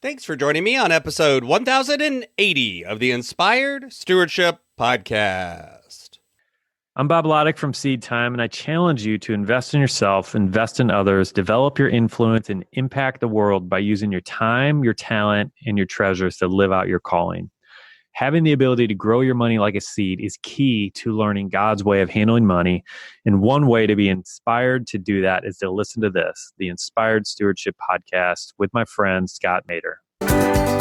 Thanks for joining me on episode 1080 of the Inspired Stewardship Podcast. I'm Bob Loddick from Seed Time, and I challenge you to invest in yourself, invest in others, develop your influence, and impact the world by using your time, your talent, and your treasures to live out your calling. Having the ability to grow your money like a seed is key to learning God's way of handling money. And one way to be inspired to do that is to listen to this, the Inspired Stewardship Podcast with my friend, Scott Mater.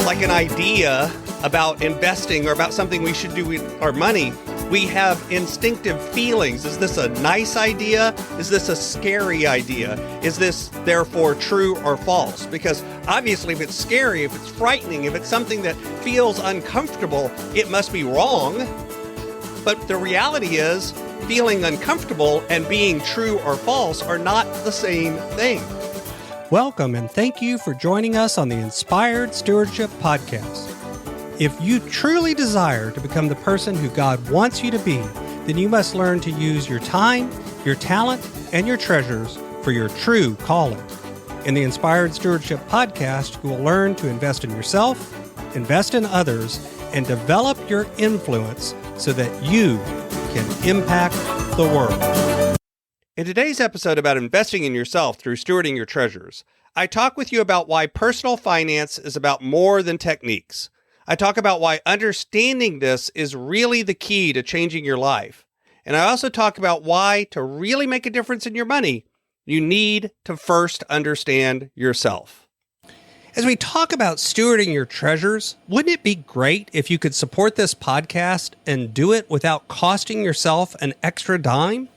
Like an idea about investing or about something we should do with our money, we have instinctive feelings. Is this a nice idea? Is this a scary idea? Is this therefore true or false? Because obviously if it's scary, if it's frightening, if it's something that feels uncomfortable, it must be wrong. But the reality is feeling uncomfortable and being true or false are not the same thing. Welcome and thank you for joining us on the Inspired Stewardship Podcast. If you truly desire to become the person who God wants you to be, then you must learn to use your time, your talent, and your treasures for your true calling. In the Inspired Stewardship Podcast, you will learn to invest in yourself, invest in others, and develop your influence so that you can impact the world. In today's episode about investing in yourself through stewarding your treasures, I talk with you about why personal finance is about more than techniques. I talk about why understanding this is really the key to changing your life. And I also talk about why to really make a difference in your money, you need to first understand yourself. As we talk about stewarding your treasures, wouldn't it be great if you could support this podcast and do it without costing yourself an extra dime?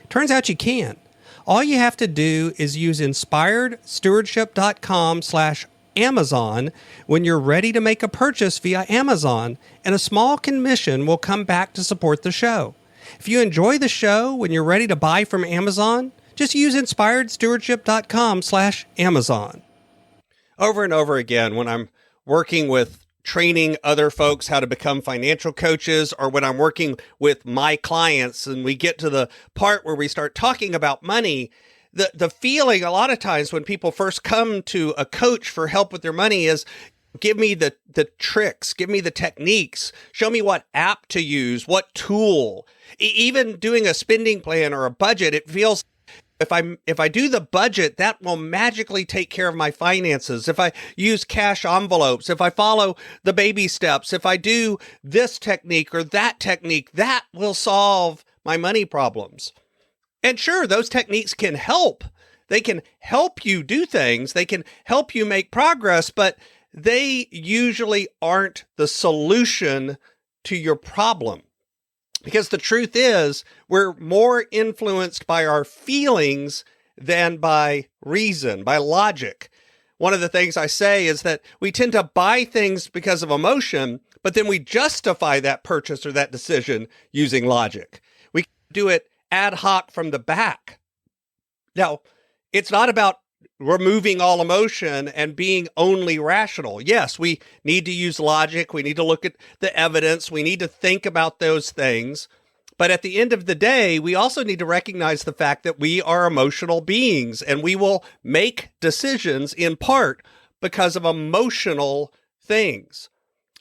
Turns out you can. All you have to do is use inspiredstewardship.com/Amazon when you're ready to make a purchase via Amazon, and a small commission will come back to support the show. If you enjoy the show when you're ready to buy from Amazon, just use inspiredstewardship.com/Amazon. Over and over again, when I'm working with training other folks how to become financial coaches, or when I'm working with my clients and we get to the part where we start talking about money, the feeling a lot of times when people first come to a coach for help with their money is, give me the tricks, give me the techniques, show me what app to use, what tool. Even doing a spending plan or a budget, it feels if I do the budget, that will magically take care of my finances. If I use cash envelopes, if I follow the baby steps, if I do this technique or that technique, that will solve my money problems. And sure, those techniques can help. They can help you do things. They can help you make progress, but they usually aren't the solution to your problem. Because the truth is, we're more influenced by our feelings than by reason, by logic. One of the things I say is that we tend to buy things because of emotion, but then we justify that purchase or that decision using logic. We do it ad hoc from the back. Now, it's not about removing all emotion and being only rational. Yes, we need to use logic. We need to look at the evidence. We need to think about those things. But at the end of the day, we also need to recognize the fact that we are emotional beings and we will make decisions in part because of emotional things.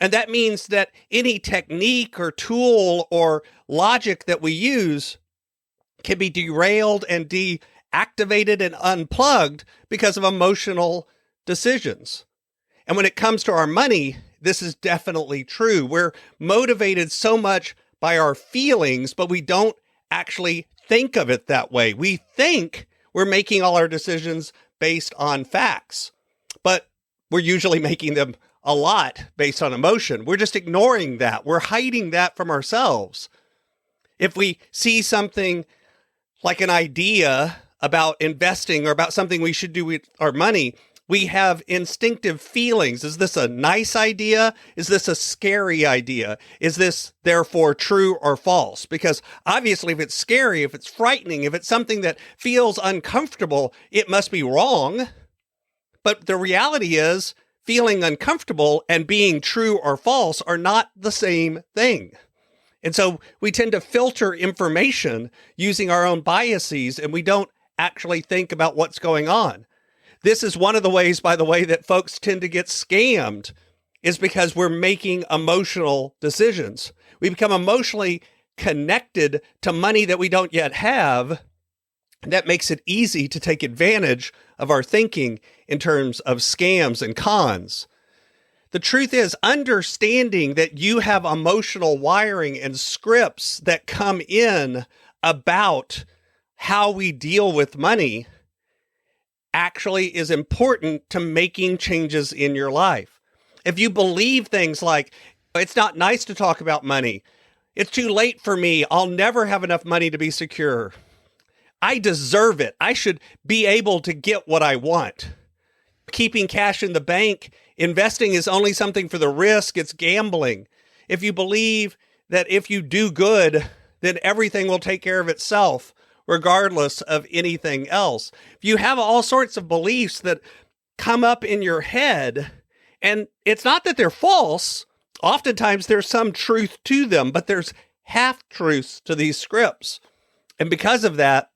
And that means that any technique or tool or logic that we use can be derailed and activated and unplugged because of emotional decisions. And when it comes to our money, this is definitely true. We're motivated so much by our feelings, but we don't actually think of it that way. We think we're making all our decisions based on facts, but we're usually making them a lot based on emotion. We're just ignoring that. We're hiding that from ourselves. If we see something like an idea about investing or about something we should do with our money, we have instinctive feelings. Is this a nice idea? Is this a scary idea? Is this therefore true or false? Because obviously if it's scary, if it's frightening, if it's something that feels uncomfortable, it must be wrong. But the reality is feeling uncomfortable and being true or false are not the same thing. And so we tend to filter information using our own biases, and we don't actually think about what's going on. This is one of the ways, by the way, that folks tend to get scammed, is because we're making emotional decisions. We become emotionally connected to money that we don't yet have. That makes it easy to take advantage of our thinking in terms of scams and cons. The truth is, understanding that you have emotional wiring and scripts that come in about how we deal with money actually is important to making changes in your life. If you believe things like, it's not nice to talk about money, it's too late for me, I'll never have enough money to be secure, I deserve it, I should be able to get what I want, keeping cash in the bank, investing is only something for the risk, it's gambling. If you believe that if you do good, then everything will take care of itself, regardless of anything else. If you have all sorts of beliefs that come up in your head, and it's not that they're false, oftentimes there's some truth to them, but there's half-truths to these scripts. And because of that,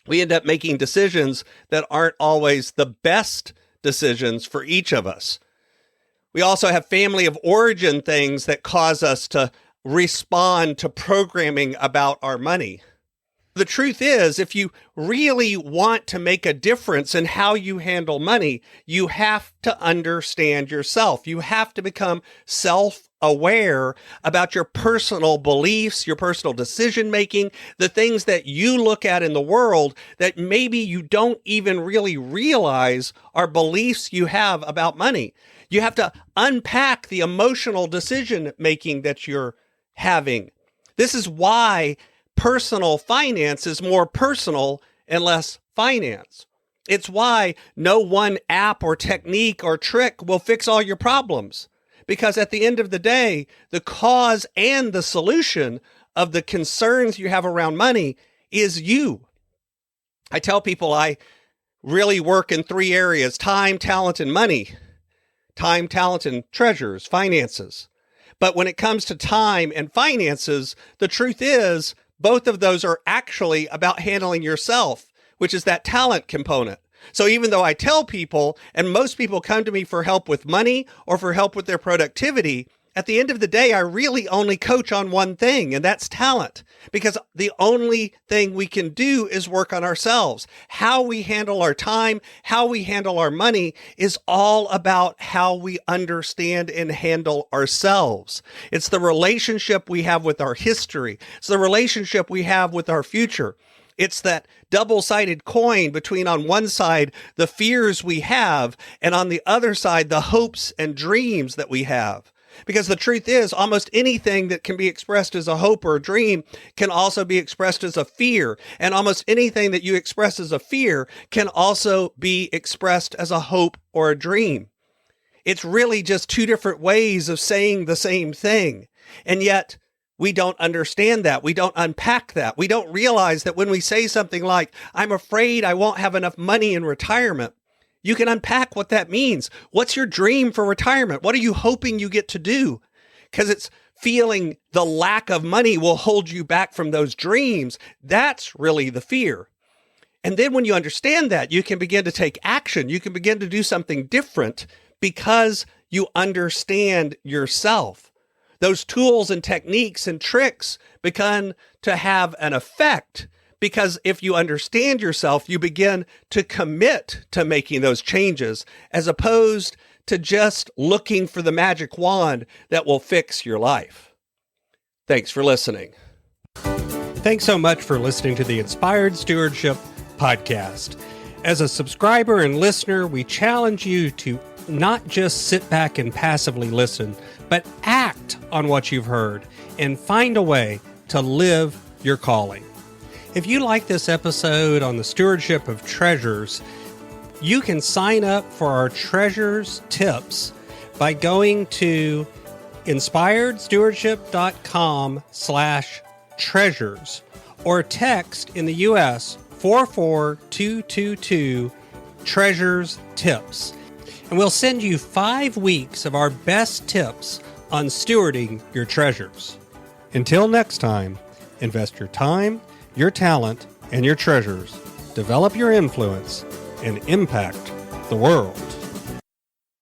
we end up making decisions that aren't always the best decisions for each of us. We also have family of origin things that cause us to respond to programming about our money. The truth is, if you really want to make a difference in how you handle money, you have to understand yourself. You have to become self-aware about your personal beliefs, your personal decision-making, the things that you look at in the world that maybe you don't even really realize are beliefs you have about money. You have to unpack the emotional decision-making that you're having. This is why personal finance is more personal and less finance. It's why no one app or technique or trick will fix all your problems. Because at the end of the day, the cause and the solution of the concerns you have around money is you. I tell people I really work in 3 areas: time, talent, and money. Time, talent, and treasures, finances. But when it comes to time and finances, the truth is, both of those are actually about handling yourself, which is that talent component. So even though I tell people, and most people come to me for help with money or for help with their productivity, at the end of the day, I really only coach on one thing, and that's talent. Because the only thing we can do is work on ourselves. How we handle our time, how we handle our money is all about how we understand and handle ourselves. It's the relationship we have with our history. It's the relationship we have with our future. It's that double-sided coin between, on one side, the fears we have, and on the other side, the hopes and dreams that we have. Because the truth is, almost anything that can be expressed as a hope or a dream can also be expressed as a fear. And almost anything that you express as a fear can also be expressed as a hope or a dream. It's really just 2 different ways of saying the same thing. And yet, we don't understand that. We don't unpack that. We don't realize that when we say something like, I'm afraid I won't have enough money in retirement, you can unpack what that means. What's your dream for retirement? What are you hoping you get to do? Because it's feeling the lack of money will hold you back from those dreams. That's really the fear. And then when you understand that, you can begin to take action. You can begin to do something different because you understand yourself. Those tools and techniques and tricks begin to have an effect. Because if you understand yourself, you begin to commit to making those changes as opposed to just looking for the magic wand that will fix your life. Thanks for listening. Thanks so much for listening to the Inspired Stewardship podcast. As a subscriber and listener, we challenge you to not just sit back and passively listen, but act on what you've heard and find a way to live your calling. If you like this episode on the stewardship of treasures, you can sign up for our treasures tips by going to inspiredstewardship.com/treasures or text in the U.S. 44222 treasures tips. And we'll send you 5 weeks of our best tips on stewarding your treasures. Until next time, invest your time, your talent, and your treasures. Develop your influence and impact the world.